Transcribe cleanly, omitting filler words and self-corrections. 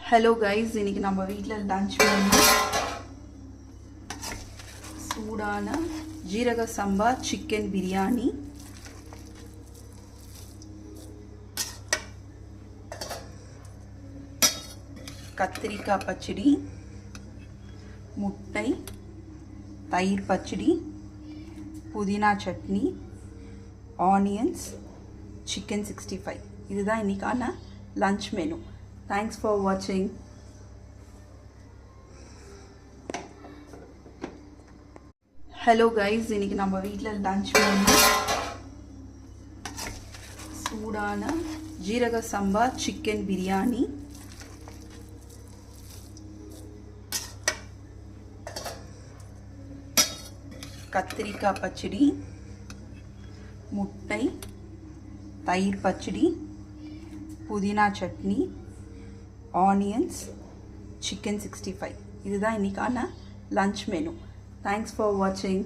Hello guys, இன்னைக்கு நம்ம வீட்டில் லஞ்ச் மெனு சூடான ஜீரக சம்பா சிக்கன் பிரியாணி, கத்திரிக்காய் பச்சடி, முட்டை, தயிர் பச்சடி, புதினா சட்னி, ஆனியன்ஸ், சிக்கன் 65. இதுதான் இன்னைக்கான லஞ்ச் மெனு. தேங்க்ஸ் ஃபார் வாட்சிங். ஹலோ கைஸ், இன்னைக்கு நம்ம வீட்டில் லஞ்ச் மெனு சூடான ஜீரக சம்பா சிக்கன் பிரியாணி, கத்திரிக்காய் பச்சடி, முட்டை, தயிர் பச்சடி, புதினா சட்னி, ஆனியன்ஸ், சிக்கன் 65. இதுதான் இன்னைக்கான லஞ்ச் மெனு. தேங்க்ஸ் ஃபார் வாட்சிங்.